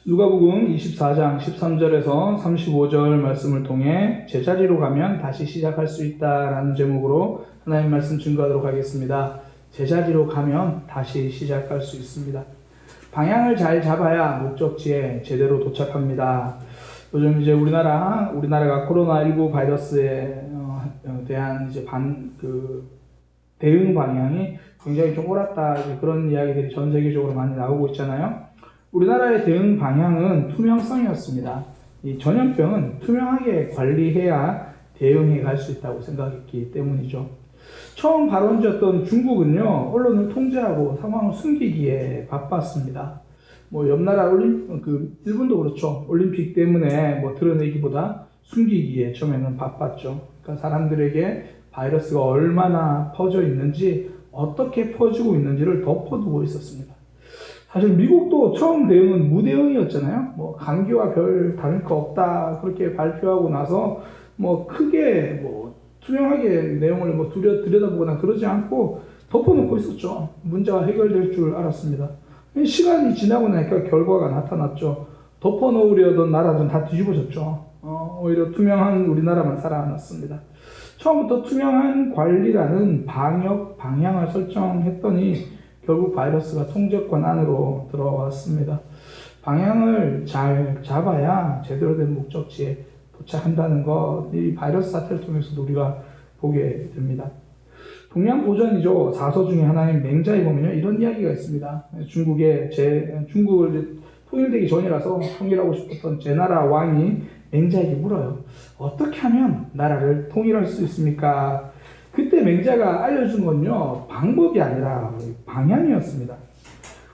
누가복음 24장 13절에서 35절 말씀을 통해 제자리로 가면 다시 시작할 수 있다라는 제목으로 하나님 말씀 증거하도록 하겠습니다. 제자리로 가면 다시 시작할 수 있습니다. 방향을 잘 잡아야 목적지에 제대로 도착합니다. 요즘 이제 우리나라가 코로나19 바이러스에 대한 이제 대응 방향이 굉장히 좀 옳았다, 그런 이야기들이 전 세계적으로 많이 나오고 있잖아요. 우리나라의 대응 방향은 투명성이었습니다. 이 전염병은 투명하게 관리해야 대응해 갈 수 있다고 생각했기 때문이죠. 처음 발원지였던 중국은요, 언론을 통제하고 상황을 숨기기에 바빴습니다. 옆 나라 일본도 그렇죠. 올림픽 때문에 드러내기보다 숨기기에 처음에는 바빴죠. 그러니까 사람들에게 바이러스가 얼마나 퍼져 있는지, 어떻게 퍼지고 있는지를 덮어두고 있었습니다. 사실 미국도 처음 대응은 무대응이었잖아요. 감기와 별 다를 거 없다 그렇게 발표하고 나서 크게 투명하게 내용을 들여다보거나 그러지 않고 덮어놓고 있었죠. 문제가 해결될 줄 알았습니다. 시간이 지나고 나니까 결과가 나타났죠. 덮어놓으려던 나라들은 다 뒤집어졌죠. 오히려 투명한 우리나라만 살아났습니다. 처음부터 투명한 관리라는 방역 방향을 설정했더니 결국 바이러스가 통제권 안으로 들어왔습니다. 방향을 잘 잡아야 제대로 된 목적지에 도착한다는 것, 이 바이러스 사태를 통해서도 우리가 보게 됩니다. 동양고전이죠. 사서 중에 하나인 맹자에 보면요, 이런 이야기가 있습니다. 중국을 통일되기 전이라서 통일하고 싶었던 제나라 왕이 맹자에게 물어요. 어떻게 하면 나라를 통일할 수 있습니까? 그때 맹자가 알려준 건요, 방법이 아니라 방향이었습니다.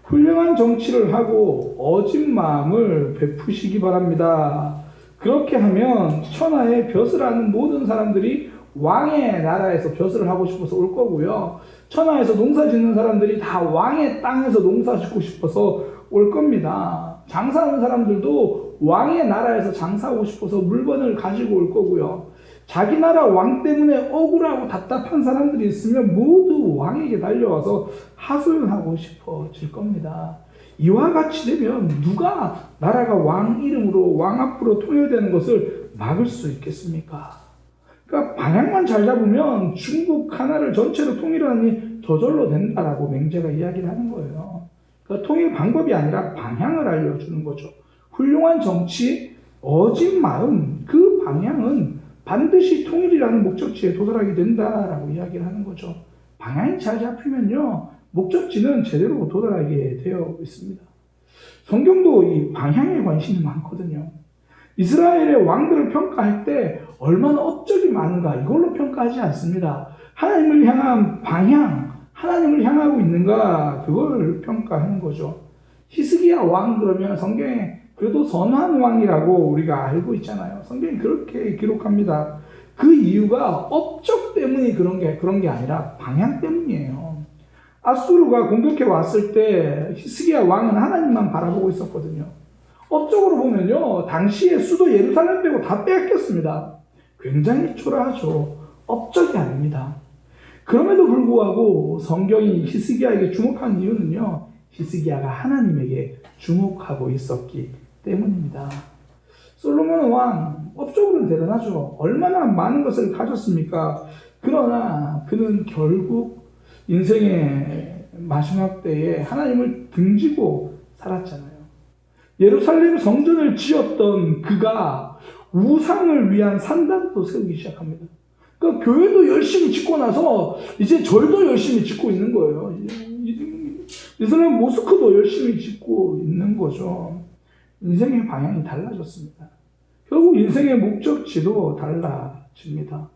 훌륭한 정치를 하고 어진 마음을 베푸시기 바랍니다. 그렇게 하면 천하에 벼슬 하는 모든 사람들이 왕의 나라에서 벼슬을 하고 싶어서 올 거고요. 천하에서 농사 짓는 사람들이 다 왕의 땅에서 농사 짓고 싶어서 올 겁니다. 장사하는 사람들도 왕의 나라에서 장사하고 싶어서 물건을 가지고 올 거고요. 자기 나라 왕 때문에 억울하고 답답한 사람들이 있으면 모두 왕에게 달려와서 하소연하고 싶어질 겁니다. 이와 같이 되면 누가 나라가 왕 이름으로 왕 앞으로 통일되는 것을 막을 수 있겠습니까? 그러니까 방향만 잘 잡으면 중국 하나를 전체로 통일하니 저절로 된다라고 맹자가 이야기를 하는 거예요. 그러니까 통일 방법이 아니라 방향을 알려주는 거죠. 훌륭한 정치, 어진 마음, 그 방향은 반드시 통일이라는 목적지에 도달하게 된다라고 이야기를 하는 거죠. 방향이 잘 잡히면요, 목적지는 제대로 도달하게 되어 있습니다. 성경도 이 방향에 관심이 많거든요. 이스라엘의 왕들을 평가할 때 얼마나 업적이 많은가, 이걸로 평가하지 않습니다. 하나님을 향한 방향, 하나님을 향하고 있는가, 그걸 평가하는 거죠. 히스기야 왕 그러면 성경에 그래도 선한 왕이라고 우리가 알고 있잖아요. 성경이 그렇게 기록합니다. 그 이유가 업적 때문이 그런 게 아니라 방향 때문이에요. 아수르가 공격해 왔을 때 히스기야 왕은 하나님만 바라보고 있었거든요. 업적으로 보면요, 당시에 수도 예루살렘 빼고 다 빼앗겼습니다. 굉장히 초라하죠. 업적이 아닙니다. 그럼에도 불구하고 성경이 히스기야에게 주목한 이유는요, 히스기야가 하나님에게 주목하고 있었기 때문입니다. 솔로몬 왕, 업적으로는 대단하죠. 얼마나 많은 것을 가졌습니까? 그러나 그는 결국 인생의 마지막 때에 하나님을 등지고 살았잖아요. 예루살렘 성전을 지었던 그가 우상을 위한 산당도 세우기 시작합니다. 그러니까 교회도 열심히 짓고 나서 이제 절도 열심히 짓고 있는 거예요. 이스라엘 모스크도 열심히 짓고 있는 거죠. 인생의 방향이 달라졌습니다. 결국 인생의 목적지도 달라집니다.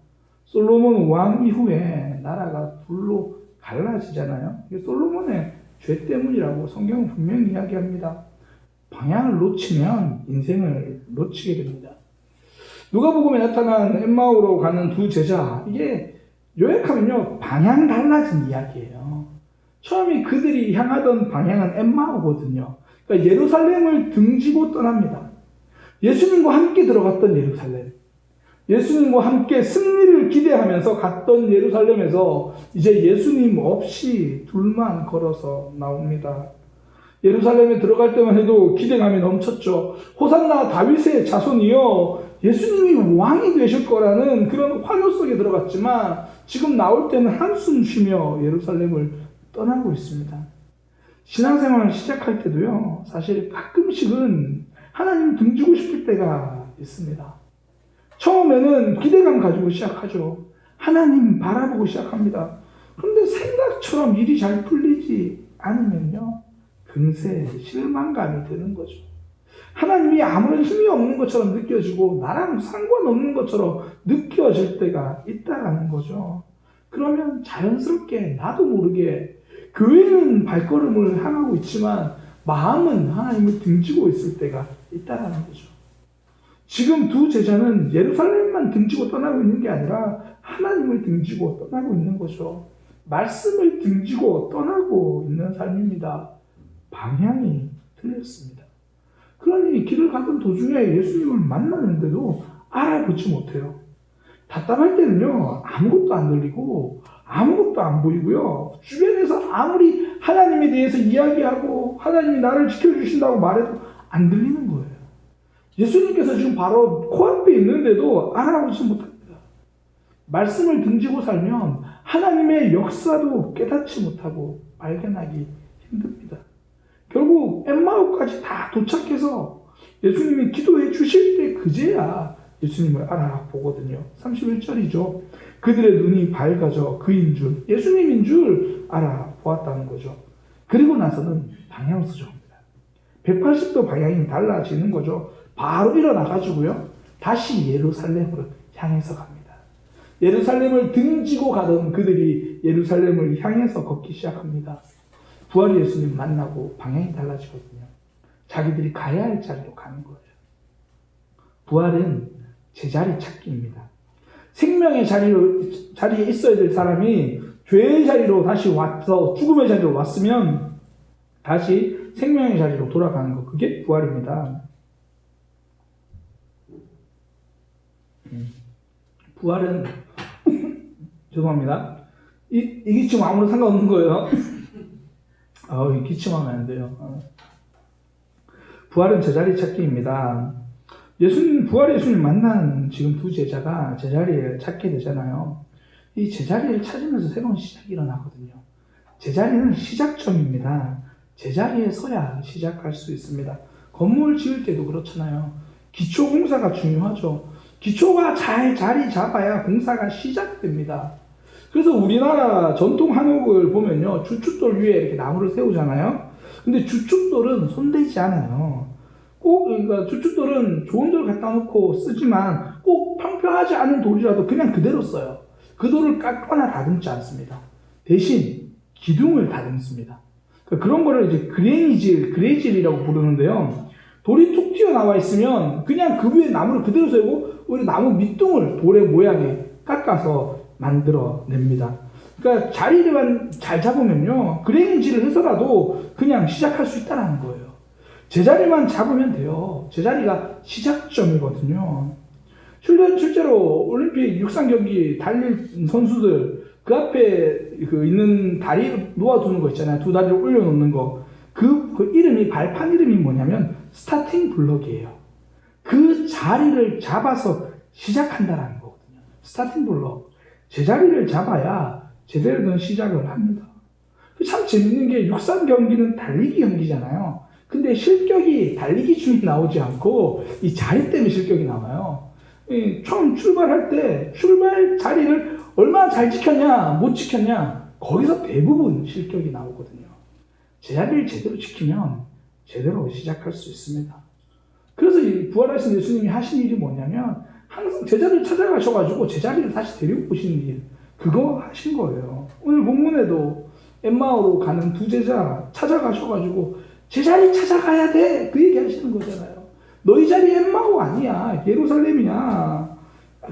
솔로몬 왕 이후에 나라가 둘로 갈라지잖아요. 이게 솔로몬의 죄 때문이라고 성경은 분명히 이야기합니다. 방향을 놓치면 인생을 놓치게 됩니다. 누가복음에 나타난 엠마오로 가는 두 제자, 이게 요약하면요, 방향 달라진 이야기예요. 처음에 그들이 향하던 방향은 엠마오거든요. 그러니까 예루살렘을 등지고 떠납니다. 예수님과 함께 들어갔던 예루살렘, 예수님과 함께 승리를 기대하면서 갔던 예루살렘에서 이제 예수님 없이 둘만 걸어서 나옵니다. 예루살렘에 들어갈 때만 해도 기대감이 넘쳤죠. 호산나 다윗의 자손이요, 예수님이 왕이 되실 거라는 그런 환호 속에 들어갔지만 지금 나올 때는 한숨 쉬며 예루살렘을 떠나고 있습니다. 신앙생활을 시작할 때도요, 사실 가끔씩은 하나님 등지고 싶을 때가 있습니다. 처음에는 기대감 가지고 시작하죠. 하나님 바라보고 시작합니다. 그런데 생각처럼 일이 잘 풀리지 않으면요, 금세 실망감이 드는 거죠. 하나님이 아무런 힘이 없는 것처럼 느껴지고 나랑 상관없는 것처럼 느껴질 때가 있다라는 거죠. 그러면 자연스럽게 나도 모르게 교회는 발걸음을 향하고 있지만 마음은 하나님을 등지고 있을 때가 있다라는 거죠. 지금 두 제자는 예루살렘만 등지고 떠나고 있는 게 아니라 하나님을 등지고 떠나고 있는 거죠. 말씀을 등지고 떠나고 있는 삶입니다. 방향이 틀렸습니다. 그러니 길을 가던 도중에 예수님을 만나는데도 알아보지 못해요. 답답할 때는요, 아무것도 안 들리고 아무것도 안 보이고요, 주변에서 아무리 하나님에 대해서 이야기하고 하나님이 나를 지켜주신다고 말해도 안 들리는 거예요. 예수님께서 지금 바로 코앞에 있는데도 알아보지 못합니다. 말씀을 등지고 살면 하나님의 역사도 깨닫지 못하고 발견하기 힘듭니다. 결국 엠마오까지 다 도착해서 예수님이 기도해 주실 때 그제야 예수님을 알아보거든요. 31절이죠. 그들의 눈이 밝아져 그인 줄, 예수님인 줄 알아보았다는 거죠. 그리고 나서는 방향을 수정합니다. 180도 방향이 달라지는 거죠. 바로 일어나가지고요, 다시 예루살렘으로 향해서 갑니다. 예루살렘을 등지고 가던 그들이 예루살렘을 향해서 걷기 시작합니다. 부활의 예수님 만나고 방향이 달라지거든요. 자기들이 가야 할 자리로 가는 거예요. 부활은 제자리 찾기입니다. 생명의 자리에 있어야 될 사람이 죄의 자리로 다시 와서 죽음의 자리로 왔으면 다시 생명의 자리로 돌아가는 것, 그게 부활입니다. 부활은 죄송합니다. 이게 지금 아무런 상관없는 거예요. 기침하면 안 돼요. 부활은 제자리 찾기입니다. 부활의 예수님 만난 지금 두 제자가 제자리를 찾게 되잖아요. 이 제자리를 찾으면서 새로운 시작이 일어나거든요. 제자리는 시작점입니다. 제자리에 서야 시작할 수 있습니다. 건물 지을 때도 그렇잖아요. 기초 공사가 중요하죠. 기초가 잘 자리 잡아야 공사가 시작됩니다. 그래서 우리나라 전통 한옥을 보면요, 주춧돌 위에 이렇게 나무를 세우잖아요. 근데 주춧돌은 손대지 않아요. 그러니까 주춧돌은 좋은 돌 갖다 놓고 쓰지만 꼭 평평하지 않은 돌이라도 그냥 그대로 써요. 그 돌을 깎거나 다듬지 않습니다. 대신 기둥을 다듬습니다. 그러니까 그런 거를 이제 그레질이라고 부르는데요. 돌이 툭 튀어나와 있으면 그냥 그 위에 나무를 그대로 세우고 오히려 나무 밑둥을 돌의 모양에 깎아서 만들어냅니다. 그러니까 자리만 잘 잡으면요, 그레인지를 해서라도 그냥 시작할 수 있다는 거예요. 제자리만 잡으면 돼요. 제자리가 시작점이거든요. 실제로 올림픽 육상 경기 달릴 선수들 그 앞에 있는 다리 놓아두는 거 있잖아요. 두 다리를 올려놓는 거. 그 이름이, 발판 이름이 뭐냐면 스타팅 블럭이에요. 그 자리를 잡아서 시작한다는 거거든요. 스타팅 블럭. 제자리를 잡아야 제대로 된 시작을 합니다. 참 재밌는 게 육상 경기는 달리기 경기잖아요. 근데 실격이 달리기 중에 나오지 않고 이 자리 때문에 실격이 나와요. 처음 출발할 때 출발 자리를 얼마나 잘 지켰냐 못 지켰냐, 거기서 대부분 실격이 나오거든요. 제자리를 제대로 지키면 제대로 시작할 수 있습니다. 그래서 이 부활하신 예수님이 하신 일이 뭐냐면 항상 제자리를 찾아가셔가지고 제자리를 다시 데리고 오시는 일, 그거 하신 거예요. 오늘 본문에도 엠마오로 가는 두 제자 찾아가셔가지고 제자리 찾아가야 돼, 그 얘기 하시는 거잖아요. 너희 자리 엠마오 아니야, 예루살렘이야.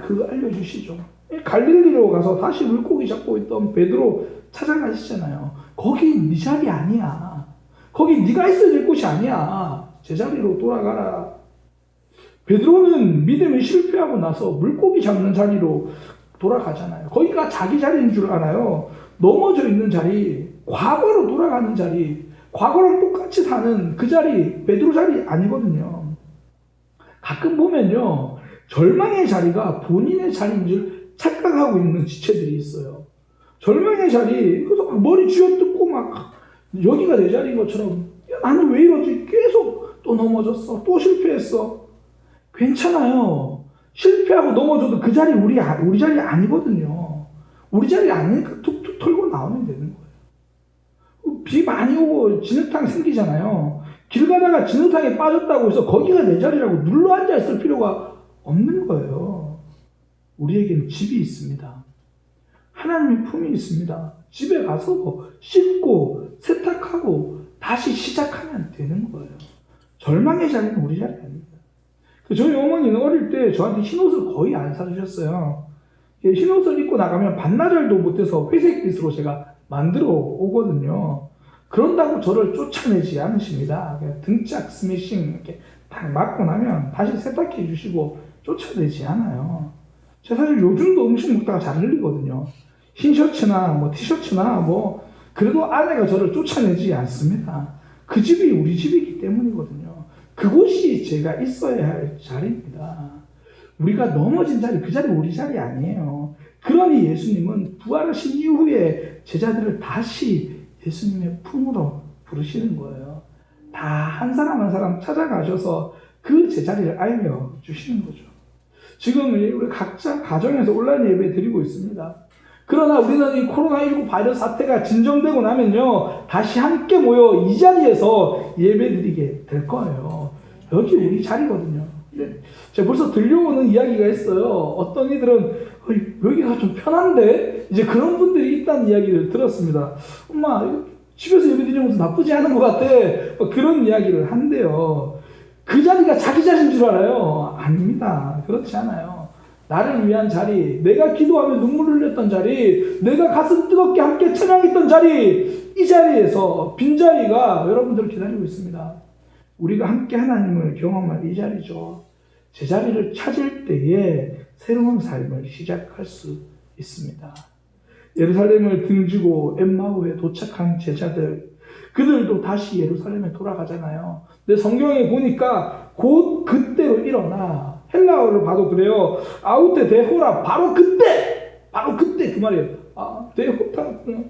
그거 알려주시죠. 갈릴리로 가서 다시 물고기 잡고 있던 베드로 찾아가시잖아요. 거기 네 자리 아니야. 거기 네가 있어야 될 곳이 아니야. 제자리로 돌아가라. 베드로는 믿음에 실패하고 나서 물고기 잡는 자리로 돌아가잖아요. 거기가 자기 자리인 줄 알아요. 넘어져 있는 자리, 과거로 돌아가는 자리, 과거랑 똑같이 사는 그 자리, 베드로 자리 아니거든요. 가끔 보면요, 절망의 자리가 본인의 자리인 줄 착각하고 있는 지체들이 있어요. 절망의 자리, 그래서 머리 쥐어뜯고 막 여기가 내 자리인 것처럼, 야, 나는 왜 이러지? 계속 또 넘어졌어. 또 실패했어. 괜찮아요. 실패하고 넘어져도 그 자리 우리 자리 아니거든요. 우리 자리 아니니까 툭툭 털고 나오면 되는 거예요. 비 많이 오고 진흙탕 생기잖아요. 길 가다가 진흙탕에 빠졌다고 해서 거기가 내 자리라고 눌러 앉아 있을 필요가 없는 거예요. 우리에게는 집이 있습니다. 하나님의 품이 있습니다. 집에 가서 뭐 씻고 세탁하고 다시 시작하면 되는 거예요. 절망의 자리는 우리 자리 아닙니다. 저희 어머니는 어릴 때 저한테 흰옷을 거의 안 사주셨어요. 흰옷을 입고 나가면 반나절도 못해서 회색빛으로 제가 만들어 오거든요. 그런다고 저를 쫓아내지 않으십니다. 그냥 등짝 스매싱 이렇게 딱 맞고 나면 다시 세탁해 주시고 쫓아내지 않아요. 제가 사실 요즘도 음식 먹다가 잘 흘리거든요. 흰 셔츠나 뭐 티셔츠나 뭐 그래도 아내가 저를 쫓아내지 않습니다. 그 집이 우리 집이기 때문이거든요. 그곳이 제가 있어야 할 자리입니다. 우리가 넘어진 자리, 그 자리 우리 자리 아니에요. 그러니 예수님은 부활하신 이후에 제자들을 다시 예수님의 품으로 부르시는 거예요. 다 한 사람 한 사람 찾아가셔서 그 제자리를 알려주시는 거죠. 지금 우리 각자 가정에서 온라인 예배 드리고 있습니다. 그러나 우리는 이 코로나19 바이러스 사태가 진정되고 나면요, 다시 함께 모여 이 자리에서 예배 드리게 될 거예요. 여기 우리 자리거든요. 제가 벌써 들려오는 이야기가 있어요. 어떤 이들은 여기가 좀 편한데? 이제 그런 분들이 있다는 이야기를 들었습니다. 엄마, 집에서 예배 드리는 것도 나쁘지 않은 것 같아. 그런 이야기를 한대요. 그 자리가 자기 자리인 줄 알아요? 아닙니다. 그렇지 않아요. 나를 위한 자리, 내가 기도하며 눈물을 흘렸던 자리, 내가 가슴 뜨겁게 함께 찬양했던 자리, 이 자리에서 빈자리가 여러분들을 기다리고 있습니다. 우리가 함께 하나님을 경험할 이 자리죠. 제자리를 찾을 때에 새로운 삶을 시작할 수 있습니다. 예루살렘을 등지고 엠마오에 도착한 제자들, 그들도 다시 예루살렘에 돌아가잖아요. 근데 성경에 보니까 곧 그때로 일어나, 헬라어를 봐도 그래요. 아우테 데호라, 바로 그때 그 말이에요.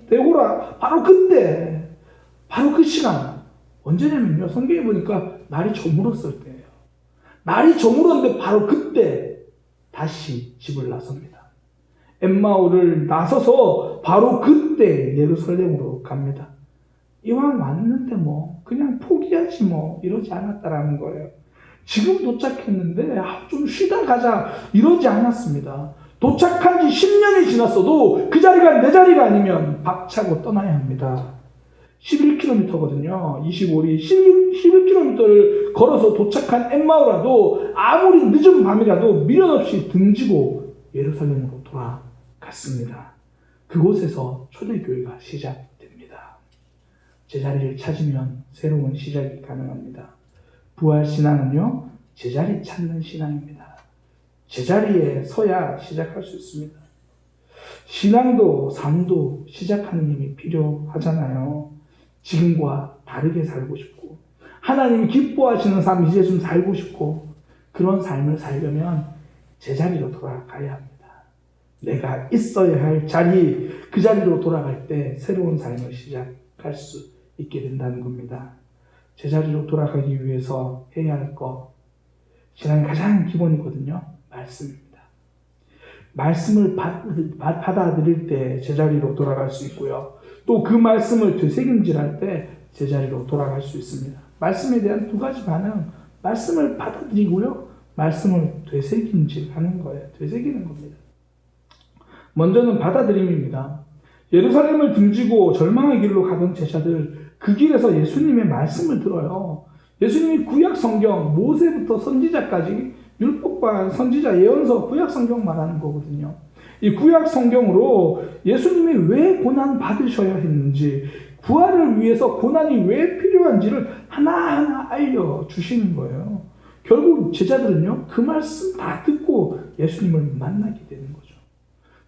데호라, 바로 그때, 바로 그 시간. 언제냐면요, 성경에 보니까 날이 저물었을 때예요. 날이 저물었는데 바로 그때 다시 집을 나섭니다. 엠마오를 나서서 바로 그때 예루살렘으로 갑니다. 이왕 왔는데 뭐 그냥 포기하지 뭐 이러지 않았다라는 거예요. 지금 도착했는데 좀 쉬다 가자 이러지 않았습니다. 도착한 지 10년이 지났어도 그 자리가 내 자리가 아니면 박차고 떠나야 합니다. 11km거든요. 25리 11km를 걸어서 도착한 엠마오라도 아무리 늦은 밤이라도 미련 없이 등지고 예루살렘으로 돌아갔습니다. 그곳에서 초대교회가 시작됩니다. 제자리를 찾으면 새로운 시작이 가능합니다. 부활신앙은요, 제자리 찾는 신앙입니다. 제자리에 서야 시작할 수 있습니다. 신앙도 삶도 시작하는 힘이 필요하잖아요. 지금과 다르게 살고 싶고 하나님이 기뻐하시는 삶 이제 좀 살고 싶고 그런 삶을 살려면 제자리로 돌아가야 합니다. 내가 있어야 할 자리, 그 자리로 돌아갈 때 새로운 삶을 시작할 수 있게 된다는 겁니다. 제자리로 돌아가기 위해서 해야 할 것, 신앙의 가장 기본이거든요. 말씀입니다. 말씀을 받아들일 때 제자리로 돌아갈 수 있고요. 또 그 말씀을 되새김질할 때 제자리로 돌아갈 수 있습니다. 말씀에 대한 두 가지 반응, 말씀을 받아들이고요. 말씀을 되새김질하는 거예요. 되새기는 겁니다. 먼저는 받아들임입니다. 예루살렘을 등지고 절망의 길로 가던 제자들, 그 길에서 예수님의 말씀을 들어요. 예수님이 구약 성경, 모세부터 선지자까지 율법과 선지자 예언서 구약 성경 말하는 거거든요. 이 구약 성경으로 예수님이 왜 고난 받으셔야 했는지, 부활을 위해서 고난이 왜 필요한지를 하나하나 알려주시는 거예요. 결국 제자들은요, 그 말씀 다 듣고 예수님을 만나게 되는 거죠.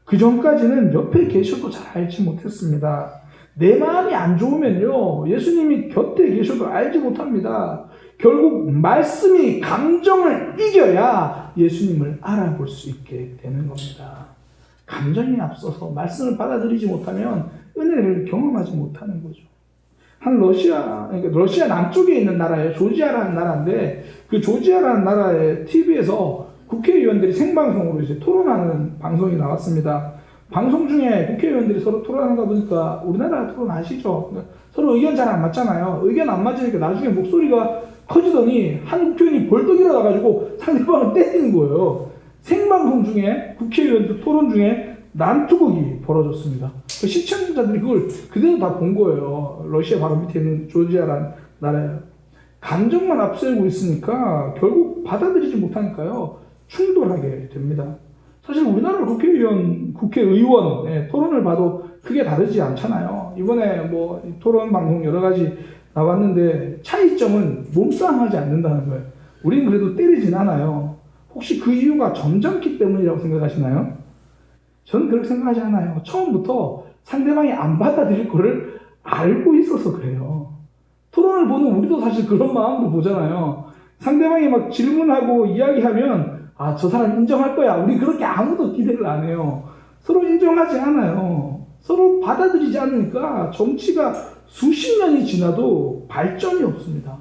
그 전까지는 옆에 계셔도 잘 알지 못했습니다. 내 마음이 안 좋으면요, 예수님이 곁에 계셔도 알지 못합니다. 결국 말씀이 감정을 이겨야 예수님을 알아볼 수 있게 되는 겁니다. 감정이 앞서서 말씀을 받아들이지 못하면 은혜를 경험하지 못하는 거죠. 그러니까 러시아 남쪽에 있는 나라예요. 조지아라는 나라인데, 그 조지아라는 나라의 TV에서 국회의원들이 생방송으로 이제 토론하는 방송이 나왔습니다. 방송 중에 국회의원들이 서로 토론하다 보니까 우리나라 토론 아시죠? 서로 의견 잘 안 맞잖아요. 의견 안 맞으니까 나중에 목소리가 커지더니 한 국회의원이 벌떡 일어나가지고 상대방을 때리는 거예요. 생방송 중에 국회의원들 토론 중에 난투극이 벌어졌습니다. 시청자들이 그걸 그대로 다 본 거예요. 러시아 바로 밑에 있는 조지아라는 나라예요. 감정만 앞세우고 있으니까 결국 받아들이지 못하니까요, 충돌하게 됩니다. 사실 우리나라 국회의원 토론을 봐도 크게 다르지 않잖아요. 이번에 뭐 토론 방송 여러 가지 나왔는데 차이점은 몸싸움하지 않는다는 거예요. 우리는 그래도 때리진 않아요. 혹시 그 이유가 점잖기 때문이라고 생각하시나요? 저는 그렇게 생각하지 않아요. 처음부터 상대방이 안 받아들일 거를 알고 있어서 그래요. 토론을 보는 우리도 사실 그런 마음으로 보잖아요. 상대방이 막 질문하고 이야기하면 저 사람 인정할 거야. 우리 그렇게 아무도 기대를 안 해요. 서로 인정하지 않아요. 서로 받아들이지 않으니까 정치가 수십 년이 지나도 발전이 없습니다.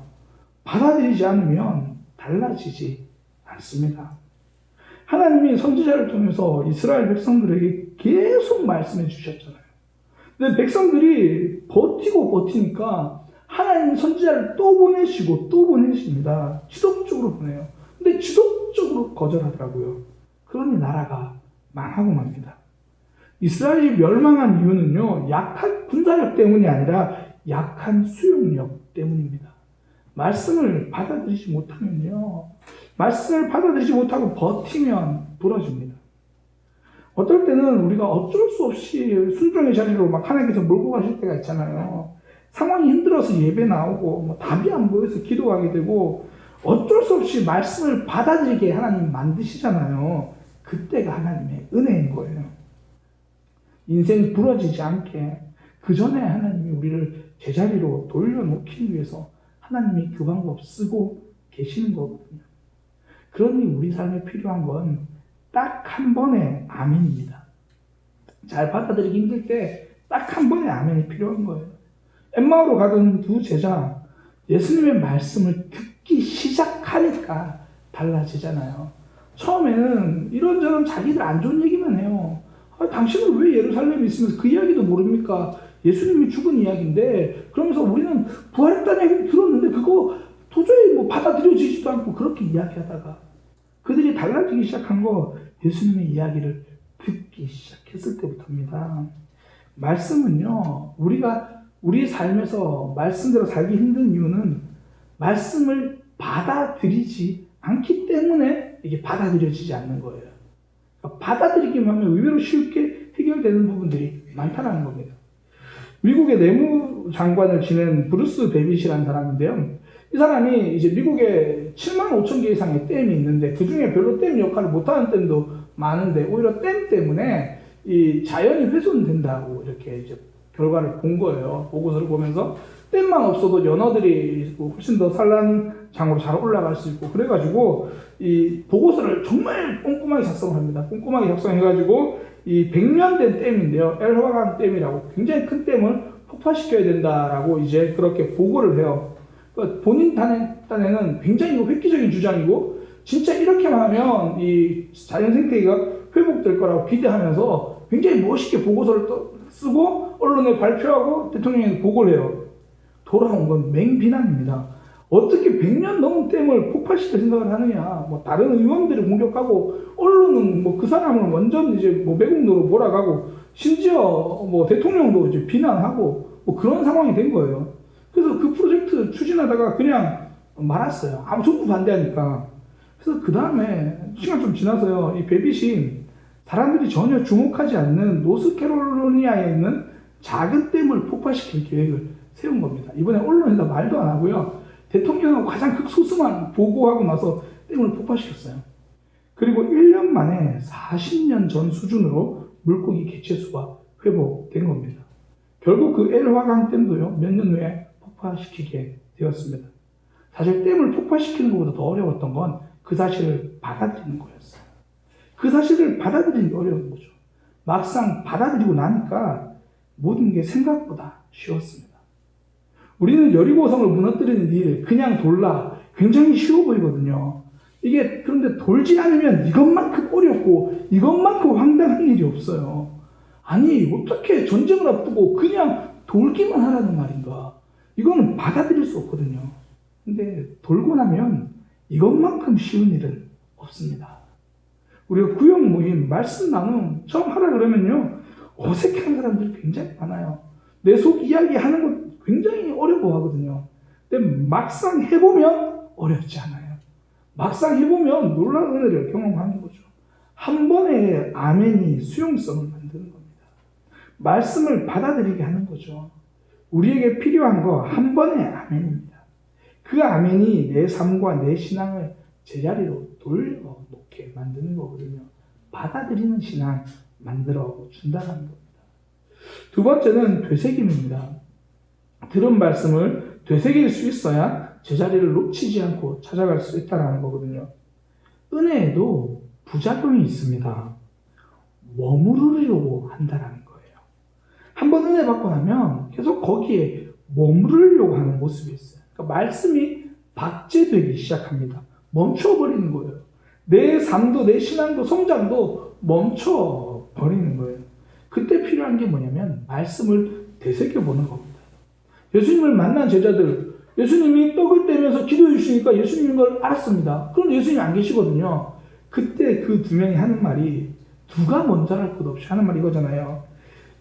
받아들이지 않으면 달라지지 않습니다. 하나님이 선지자를 통해서 이스라엘 백성들에게 계속 말씀해 주셨잖아요. 근데 백성들이 버티니까 하나님 선지자를 또 보내시고 또 보내십니다. 지속적으로 보내요. 근데 지속적으로 거절하더라고요. 그러니 나라가 망하고 맙니다. 이스라엘이 멸망한 이유는요, 약한 군사력 때문이 아니라 약한 수용력 때문입니다. 말씀을 받아들이지 못하면요, 말씀을 받아들이지 못하고 버티면 부러집니다. 어떨 때는 우리가 어쩔 수 없이 순종의 자리로 막 하나님께서 몰고 가실 때가 있잖아요. 상황이 힘들어서 예배 나오고 뭐 답이 안 보여서 기도하게 되고 어쩔 수 없이 말씀을 받아들이게 하나님 만드시잖아요. 그때가 하나님의 은혜인 거예요. 인생이 부러지지 않게 그 전에 하나님이 우리를 제자리로 돌려놓기 위해서 하나님이 그 방법 쓰고 계시는 거거든요. 그러니 우리 삶에 필요한 건 딱 한 번의 아멘입니다. 잘 받아들이기 힘들 때 딱 한 번의 아멘이 필요한 거예요. 엠마오로 가던 두 제자, 예수님의 말씀을 듣기 시작하니까 달라지잖아요. 처음에는 이런저런 자기들 안 좋은 얘기만 해요. 당신은 왜 예루살렘에 있으면서 그 이야기도 모릅니까? 예수님이 죽은 이야기인데, 그러면서 우리는 부활했다는 얘기 들었는데 그거 도저히 뭐 받아들여지지도 않고 그렇게 이야기하다가 그들이 달라지기 시작한 거 예수님의 이야기를 듣기 시작했을 때부터입니다. 말씀은요, 우리가 우리 삶에서 말씀대로 살기 힘든 이유는 말씀을 받아들이지 않기 때문에 이게 받아들여지지 않는 거예요. 그러니까 받아들이기만 하면 의외로 쉽게 해결되는 부분들이 많다는 겁니다. 미국의 내무장관을 지낸 브루스 데빗이라는 사람인데요. 이 사람이 이제 미국에 7만 5천 개 이상의 댐이 있는데 그 중에 별로 댐 역할을 못하는 댐도 많은데 오히려 댐 때문에 이 자연이 훼손된다고 이렇게 이제 결과를 본 거예요. 보고서를 보면서 댐만 없어도 연어들이 훨씬 더 산란장으로 잘 올라갈 수 있고 그래가지고 이 보고서를 정말 꼼꼼하게 작성합니다. 꼼꼼하게 작성해가지고 이 100년 된 댐인데요. 엘화강 댐이라고 굉장히 큰 댐을 폭파시켜야 된다라고 이제 그렇게 보고를 해요. 그러니까 본인 딴에는 굉장히 획기적인 주장이고 진짜 이렇게만 하면 이 자연 생태계가 회복될 거라고 기대하면서 굉장히 멋있게 보고서를 쓰고 언론에 발표하고 대통령에게 보고를 해요. 돌아온 건 맹비난입니다. 어떻게 100년 넘은 댐을 폭파시킬 생각을 하느냐. 뭐 다른 의원들을 공격하고 언론은 뭐 그 사람을 완전 이제 뭐 매국노로 몰아가고 심지어 뭐 대통령도 이제 비난하고 뭐 그런 상황이 된 거예요. 그래서 그 프로젝트 추진하다가 그냥 말았어요. 전부 반대하니까. 그래서 그 다음에 시간 좀 지나서요. 이 베빗이 사람들이 전혀 주목하지 않는 노스캐롤라이나에 있는 작은 댐을 폭파시킬 계획을 세운 겁니다. 이번에 언론에다 말도 안 하고요. 대통령하고 가장 극소수만 보고하고 나서 댐을 폭파시켰어요. 그리고 1년 만에 40년 전 수준으로 물고기 개체수가 회복된 겁니다. 결국 그 엘화강댐도요, 몇 년 후에 폭파시키게 되었습니다. 사실 댐을 폭파시키는 것보다 더 어려웠던 건 그 사실을 받아들이는 거였어요. 그 사실을 받아들이는 게 어려운 거죠. 막상 받아들이고 나니까 모든 게 생각보다 쉬웠습니다. 우리는 여리고성을 무너뜨리는 일, 그냥 돌라, 굉장히 쉬워 보이거든요. 이게 그런데 돌지 않으면 이것만큼 어렵고 이것만큼 황당한 일이 없어요. 아니, 어떻게 전쟁을 앞두고 그냥 돌기만 하라는 말인가? 이거는 받아들일 수 없거든요. 근데 돌고 나면 이것만큼 쉬운 일은 없습니다. 우리가 구역 모임, 말씀 나눔 처음 하라 그러면요, 어색한 사람들이 굉장히 많아요. 내 속 이야기하는 것 굉장히 어려워하거든요. 근데 막상 해보면 어렵지 않아요. 막상 해보면 놀라운 은혜를 경험하는 거죠. 한 번의 아멘이 수용성을 만드는 겁니다. 말씀을 받아들이게 하는 거죠. 우리에게 필요한 거 한 번의 아멘입니다. 그 아멘이 내 삶과 내 신앙을 제자리로 돌려놓게 만드는 거거든요. 받아들이는 신앙 만들어 준다는 겁니다. 두 번째는 되새김입니다. 들은 말씀을 되새길 수 있어야 제자리를 놓치지 않고 찾아갈 수 있다는 거거든요. 은혜에도 부작용이 있습니다. 머무르려고 한다는 거예요. 한번 은혜 받고 나면 계속 거기에 머무르려고 하는 모습이 있어요. 그러니까 말씀이 박제되기 시작합니다. 멈춰버리는 거예요. 내 삶도 내 신앙도 성장도 멈춰버리는 거예요. 그때 필요한 게 뭐냐면 말씀을 되새겨보는 겁니다. 예수님을 만난 제자들, 예수님이 떡을 떼면서 기도해 주시니까 예수님인 걸 알았습니다. 그런데 예수님이 안 계시거든요. 그때 그 두 명이 하는 말이, 누가 먼저랄 것 없이 하는 말이 이거잖아요.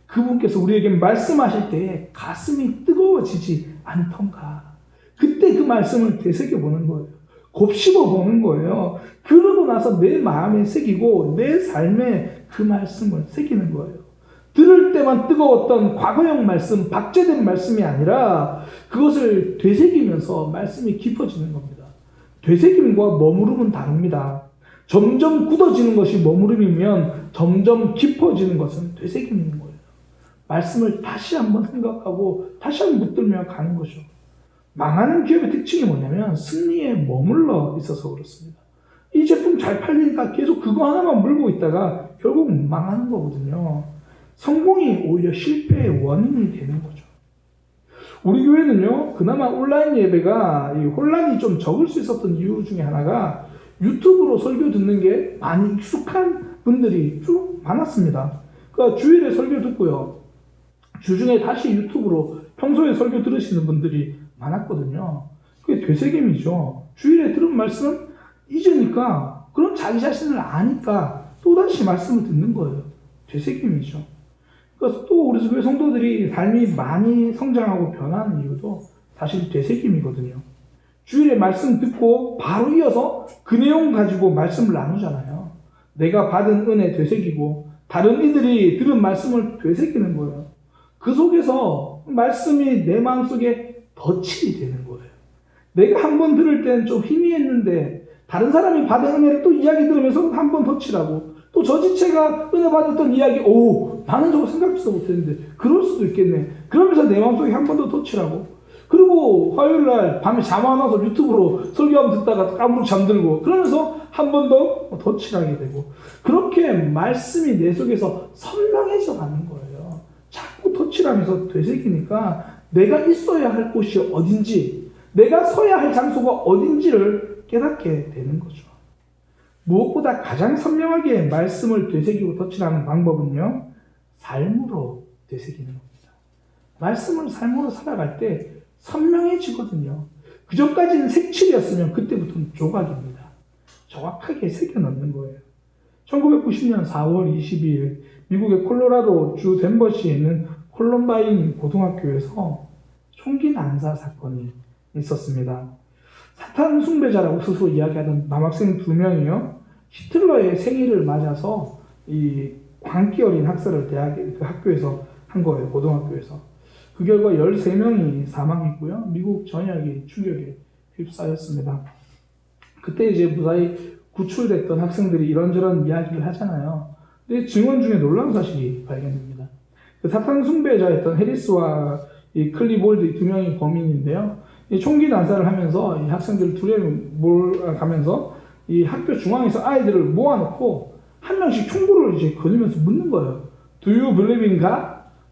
그분께서 우리에게 말씀하실 때 가슴이 뜨거워지지 않던가. 그때 그 말씀을 되새겨보는 거예요. 곱씹어보는 거예요. 그러고 나서 내 마음에 새기고 내 삶에 그 말씀을 새기는 거예요. 들을 때만 뜨거웠던 과거형 말씀, 박제된 말씀이 아니라 그것을 되새기면서 말씀이 깊어지는 겁니다. 되새김과 머무름은 다릅니다. 점점 굳어지는 것이 머무름이면 점점 깊어지는 것은 되새김인 거예요. 말씀을 다시 한번 생각하고 다시 한번 묻들며 가는 거죠. 망하는 기업의 특징이 뭐냐면 승리에 머물러 있어서 그렇습니다. 이 제품 잘 팔리니까 계속 그거 하나만 물고 있다가 결국 망하는 거거든요. 성공이 오히려 실패의 원인이 되는 거죠. 우리 교회는요, 그나마 온라인 예배가 이 혼란이 좀 적을 수 있었던 이유 중에 하나가 유튜브로 설교 듣는 게 많이 익숙한 분들이 쭉 많았습니다. 그러니까 주일에 설교 듣고요, 주중에 다시 유튜브로 평소에 설교 들으시는 분들이 많았거든요. 그게 되새김이죠. 주일에 들은 말씀 잊으니까, 그럼 자기 자신을 아니까 또다시 말씀을 듣는 거예요. 되새김이죠. 그래서 또 우리 교회 성도들이 삶이 많이 성장하고 변하는 이유도 사실 되새김이거든요. 주일에 말씀 듣고 바로 이어서 그 내용 가지고 말씀을 나누잖아요. 내가 받은 은혜 되새기고 다른 이들이 들은 말씀을 되새기는 거예요. 그 속에서 말씀이 내 마음속에 덧칠이 되는 거예요. 내가 한 번 들을 때는 좀 희미했는데 다른 사람이 받은 은혜를 또 이야기 들으면서 한 번 덧칠하고, 또 저 지체가 은혜 받았던 이야기, 나는 저거 생각지도 못했는데 그럴 수도 있겠네. 그러면서 내 마음속에 한 번 더 덧칠하고, 그리고 화요일날 밤에 잠 안 와서 유튜브로 설교하면 듣다가 까무룩 잠들고, 그러면서 한 번 더 덧칠하게 되고, 그렇게 말씀이 내 속에서 선명해져 가는 거예요. 자꾸 덧칠하면서 되새기니까 내가 있어야 할 곳이 어딘지, 내가 서야 할 장소가 어딘지를 깨닫게 되는 거죠. 무엇보다 가장 선명하게 말씀을 되새기고 덧칠하는 방법은요, 삶으로 되새기는 겁니다. 말씀을 삶으로 살아갈 때 선명해지거든요. 그 전까지는 색칠이었으면 그때부터는 조각입니다. 정확하게 새겨 넣는 거예요. 1990년 4월 22일 미국의 콜로라도 주 덴버시에 있는 콜럼바인 고등학교에서 총기 난사 사건이 있었습니다. 사탄 숭배자라고 스스로 이야기하던 남학생 2명이요, 히틀러의 생일을 맞아서 이 광기 어린 학살을 그 학교에서 한 거예요. 고등학교에서. 그 결과 13명이 사망했고요, 미국 전역이 충격에 휩싸였습니다. 그때 이제 무사히 구출됐던 학생들이 이런저런 이야기를 하잖아요. 근데 증언 중에 놀라운 사실이 발견됩니다. 그 사탄 숭배자였던 해리스와 이 클리볼드 두 명이 범인인데요. 이 총기 난사를 하면서 이 학생들을 두려움에 몰아가면서 이 학교 중앙에서 아이들을 모아놓고 한 명씩 총구를 이제 거두면서 묻는 거예요. Do you believe in God?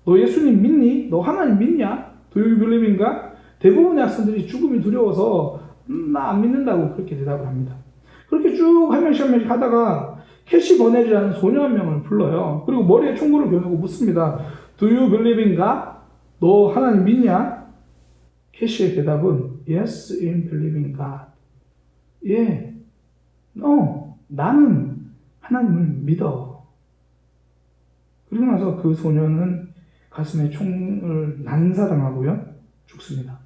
너 예수님 믿니? 너 하나님 믿냐? Do you believe in God? 대부분의 학생들이 죽음이 두려워서 나 안 믿는다고 그렇게 대답을 합니다. 그렇게 쭉 한 명씩 한 명씩 하다가 캐시 버넬이라는 소녀 한 명을 불러요. 그리고 머리에 총구를 겨누고 묻습니다. Do you believe in God? 너 하나님 믿냐? 캐시의 대답은 Yes, I believe in God. 예, 나는 하나님을 믿어. 그리고 나서 그 소녀는 가슴에 총을 난사당하고요, 죽습니다.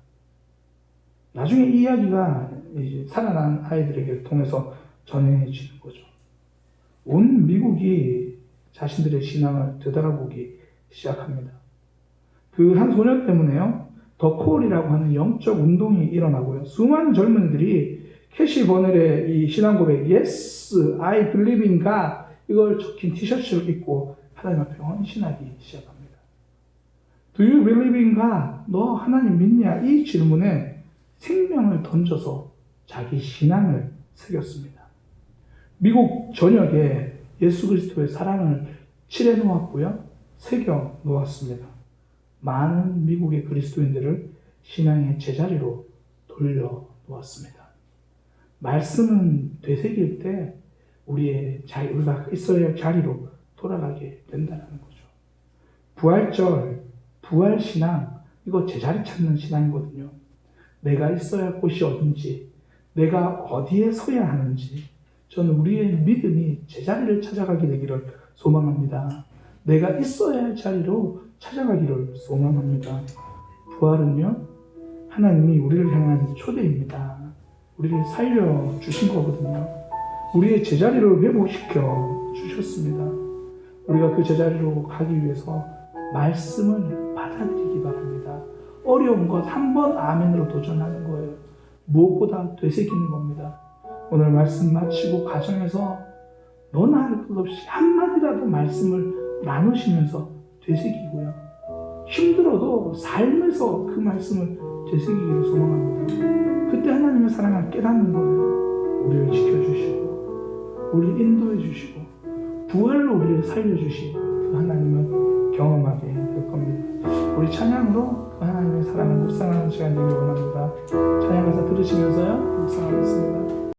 나중에 이 이야기가 이제 살아난 아이들에게 통해서 전해지는 거죠. 온 미국이 자신들의 신앙을 되돌아보기 시작합니다. 그 한 소녀 때문에요, 더 콜이라고 하는 영적 운동이 일어나고요. 수많은 젊은이들이 캐시 버넬의 이 신앙 고백, Yes, I believe in God, 이걸 적힌 티셔츠를 입고 하나님 앞에 헌신하기 시작합니다. Do you believe in God? 너 하나님 믿냐? 이 질문에 생명을 던져서 자기 신앙을 새겼습니다. 미국 전역에 예수 그리스도의 사랑을 칠해 놓았고요, 새겨 놓았습니다. 많은 미국의 그리스도인들을 신앙의 제자리로 돌려 놓았습니다. 말씀은 되새길 때 우리가 있어야 할 자리로 돌아가게 된다는 거죠. 부활절, 부활신앙, 이거 제자리 찾는 신앙이거든요. 내가 있어야 할 곳이 어딘지, 내가 어디에 서야 하는지, 저는 우리의 믿음이 제자리를 찾아가게 되기를 소망합니다. 내가 있어야 할 자리로 찾아가기를 소망합니다. 부활은요, 하나님이 우리를 향한 초대입니다. 우리를 살려주신 거거든요. 우리의 제자리를 회복시켜 주셨습니다. 우리가 그 제자리로 가기 위해서 말씀을 받아들이기 바랍니다. 어려운 것 한 번 아멘으로 도전하는 거예요. 무엇보다 되새기는 겁니다. 오늘 말씀 마치고 가정에서 너나 할 것 없이 한마디라도 말씀을 나누시면서 되새기고요. 힘들어도 삶에서 그 말씀을 되새기기를 소망합니다. 그때 하나님의 사랑을 깨닫는 거예요. 우리를 지켜주시고 우리를 인도해 주시고 부활로 우리를 살려주신 그 하나님을 경험하게 될 겁니다. 우리 찬양으로 그 하나님의 사랑을 묵상하는 시간 되길 원합니다. 찬양 가사 들으시면서요, 묵상하겠습니다.